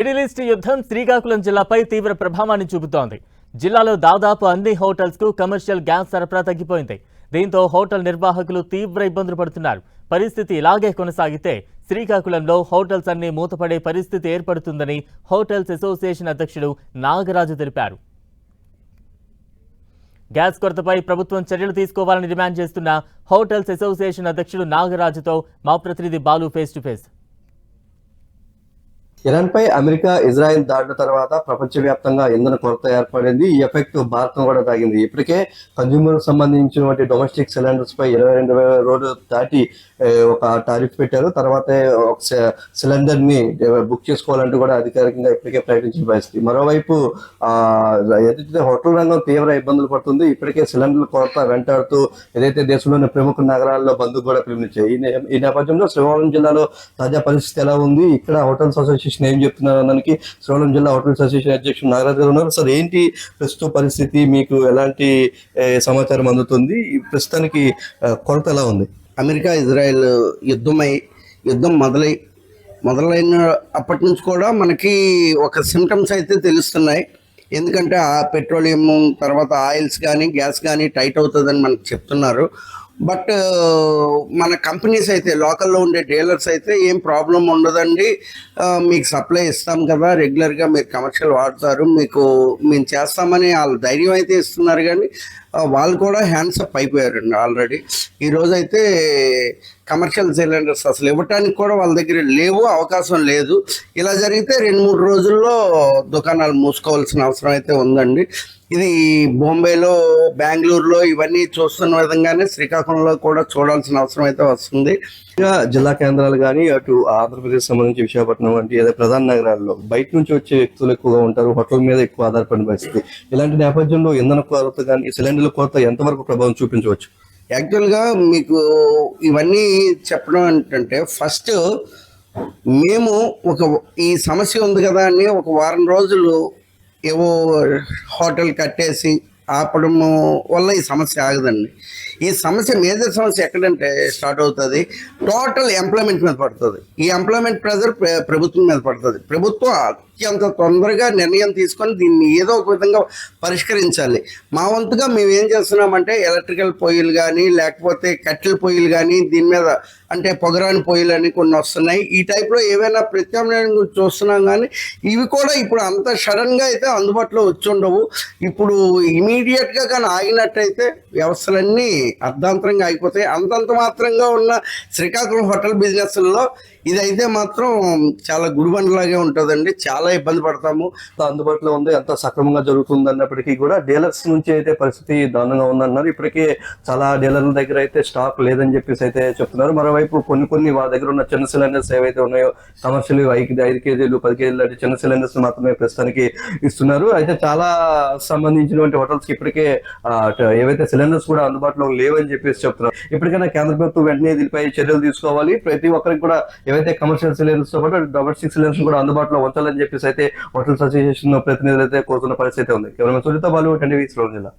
Middle east యుద్ధం శ్రీకాకుళం జిల్లాపై తీవ్ర ప్రభావాన్ని చూపుతోంది. జిల్లాలో దాదాపు అన్ని హోటల్స్ కు కమర్షియల్ గ్యాస్ సరఫరా తగ్గిపోయింది. దీంతో హోటల్ నిర్వాహకులు తీవ్ర ఇబ్బందులు పడుతున్నారు. పరిస్థితి ఇలాగే కొనసాగితే శ్రీకాకుళంలో హోటల్స్ అన్ని మూతపడే పరిస్థితి ఏర్పడుతుందని హోటల్స్ అసోసియేషన్ అధ్యక్షుడు నాగరాజు తెలిపారు. గ్యాస్ కొరతపై ప్రభుత్వం చర్యలు తీసుకోవాలని డిమాండ్ చేస్తున్న హోటల్స్ అసోసియేషన్ అధ్యక్షుడు నాగరాజుతో మా ప్రతినిధి బాలు ఫేస్ టు ఫేస్. ఇరాన్పై అమెరికా ఇజ్రాయెల్ దాడుల తర్వాత ప్రపంచవ్యాప్తంగా ఇంధన కొరత ఏర్పడింది. ఈ ఎఫెక్ట్ భారతం కూడా తాగింది. ఇప్పటికే కన్జ్యూమర్ సంబంధించినటువంటి డొమెస్టిక్ సిలిండర్స్ పై 22,000 రోజులు దాటి ఒక టారిఫ్ పెట్టారు. తర్వాత ఒక సిలిండర్ ని బుక్ చేసుకోవాలంటూ కూడా అధికారికంగా ఇప్పటికే ప్రకటించిన పరిస్థితి. మరోవైపు ఏదైతే హోటల్ రంగం తీవ్ర ఇబ్బందులు పడుతుంది. ఇప్పటికే సిలిండర్ల కొరత వెంటాడుతూ ఏదైతే దేశంలోని ప్రముఖ నగరాల్లో బంద్ కూడా పిలుపునిచ్చాయి. ఈ నేపథ్యంలో శ్రీకాకుళం జిల్లాలో తాజా పరిస్థితి ఎలా ఉంది, ఇక్కడ హోటల్స్ అసోసియేషన్ ఏం చెప్తున్నారు దానికి శ్రీకాకుళం జిల్లా హోటల్స్ అసోసియేషన్ అధ్యక్షుడు నాగరాజు గారు ఉన్నారు. సార్, ఏంటి ప్రస్తుత పరిస్థితి, మీకు ఎలాంటి సమాచారం అందుతుంది, ప్రస్తుతానికి కొరత ఎలా ఉంది? అమెరికా ఇజ్రాయెల్ యుద్ధం మొదలైన అప్పటి నుంచి కూడా మనకి ఒక సిమ్టమ్స్ అయితే తెలుస్తున్నాయి. ఎందుకంటే ఆ పెట్రోలియం తర్వాత ఆయిల్స్ కానీ గ్యాస్ కానీ టైట్ అవుతుందని మనకు చెప్తున్నారు. బట్ మన కంపెనీస్ అయితే లోకల్లో ఉండే డీలర్స్ అయితే ఏం ప్రాబ్లం ఉండదండి, మీకు సప్లై ఇస్తాం కదా, రెగ్యులర్గా మీరు కమర్షియల్ వాడతారు, మేము చేస్తామని వాళ్ళు ధైర్యం అయితే ఇస్తున్నారు. కానీ వాళ్ళు కూడా హ్యాండ్స్ అప్ అయిపోయారండి ఆల్రెడీ. ఈరోజు అయితే కమర్షియల్ సిలిండర్స్ అసలు ఇవ్వటానికి కూడా వాళ్ళ దగ్గర లేవు, అవకాశం లేదు. ఇలా జరిగితే 2-3 రోజుల్లో దుకాణాలు మూసుకోవాల్సిన అవసరం అయితే ఉందండి. ఇది బాంబేలో, బెంగళూరులో ఇవన్నీ చూస్తున్న విధంగానే శ్రీకాకుళంలో కూడా చూడాల్సిన అవసరం అయితే వస్తుంది. జిల్లా కేంద్రాలు కానీ అటు ఆంధ్రప్రదేశ్ సంబంధించి విశాఖపట్నం వంటి ఏదైతే ప్రధాన నగరాల్లో బయట నుంచి వచ్చే వ్యక్తులు ఎక్కువగా ఉంటారు, హోటల్ మీద ఎక్కువ ఆధారపడిన పరిస్థితి. ఇలాంటి నేపథ్యంలో ఇంధన కొరత కానీ సిలిండర్ల కొరత ఎంతవరకు ప్రభావం చూపించవచ్చు? యాక్చువల్గా మీకు ఇవన్నీ చెప్పడం ఏంటంటే, ఫస్ట్ మేము ఈ సమస్య ఉంది కదా అని ఒక వారం రోజులు ఏవో హోటల్ కట్టేసి ఆపడం వల్ల ఈ సమస్య ఆగదండి. ఈ సమస్య మేజర్ సమస్య ఎక్కడంటే స్టార్ట్ అవుతుంది, టోటల్ ఎంప్లాయ్మెంట్ మీద పడుతుంది. ఈ ఎంప్లాయ్మెంట్ ప్రెజర్ ప్రభుత్వం మీద పడుతుంది. ప్రభుత్వం అత్యంత తొందరగా నిర్ణయం తీసుకొని దీన్ని ఏదో ఒక విధంగా పరిష్కరించాలి. మా వంతుగా మేము ఏం చేస్తున్నామంటే ఎలక్ట్రికల్ పొయ్యిలు కానీ లేకపోతే కట్టెల పొయ్యిలు కానీ దీని మీద అంటే పొగరాని పొయ్యిలు అని కొన్ని వస్తున్నాయి. ఈ టైప్లో ఏవైనా ప్రత్యామ్నాయం చూస్తున్నాం. కానీ ఇవి కూడా ఇప్పుడు అంత సడన్గా అయితే అందుబాటులో వచ్చి ఉండవు. ఇప్పుడు ఇమీడియట్గా కానీ ఆగినట్టయితే వ్యవస్థలన్నీ అర్ధాంతరంగా ఆగిపోతాయి. అంతంత మాత్రంగా ఉన్న శ్రీకాకుళం హోటల్ బిజినెస్లో ఇదైతే మాత్రం చాలా గుడిబండలాగే ఉంటుందండి. చాలా ఇబ్బంది పడతాము. అందుబాటులో ఉంది, అంత సక్రమంగా జరుగుతుంది అన్నప్పటికీ కూడా డీలర్స్ నుంచి అయితే పరిస్థితి దారుణంగా ఉందన్నారు. ఇప్పటికే చాలా డీలర్ల దగ్గర అయితే స్టాక్ లేదని చెప్పేసి అయితే చెప్తున్నారు. మరోవైపు కొన్ని వాళ్ళ దగ్గర ఉన్న చిన్న సిలిండర్స్ ఏవైతే ఉన్నాయో కమర్షియల్ 5 కేజీలు 10 కేజీలు లాంటి చిన్న సిలిండర్స్ మాత్రమే ప్రస్తుతానికి ఇస్తున్నారు. అయితే చాలా సంబంధించినటువంటి హోటల్స్ కి ఇప్పటికే ఏవైతే సిలిండర్స్ కూడా అందుబాటులో లేవని చెప్పేసి చెప్తున్నారు. ఇప్పటికైనా కేంద్ర ప్రభుత్వం వెంటనే దీనిపై చర్యలు తీసుకోవాలి. ప్రతి ఒక్కరికి కూడా ఏవైతే కమర్షియల్ సిలిండర్స్ తో పాటు డొమెస్టిక్ సిలిండర్స్ కూడా అందుబాటులో ఉంచాలని చెప్పేసి అయితే హోటల్స్ అసోసియేషన్ ప్రతినిధులు అయితే కోరుతున్న పరిస్థితి ఉంది. కేవలం సుజిత బాలు, టీవీ శ్రీకాకుళం జిల్లా.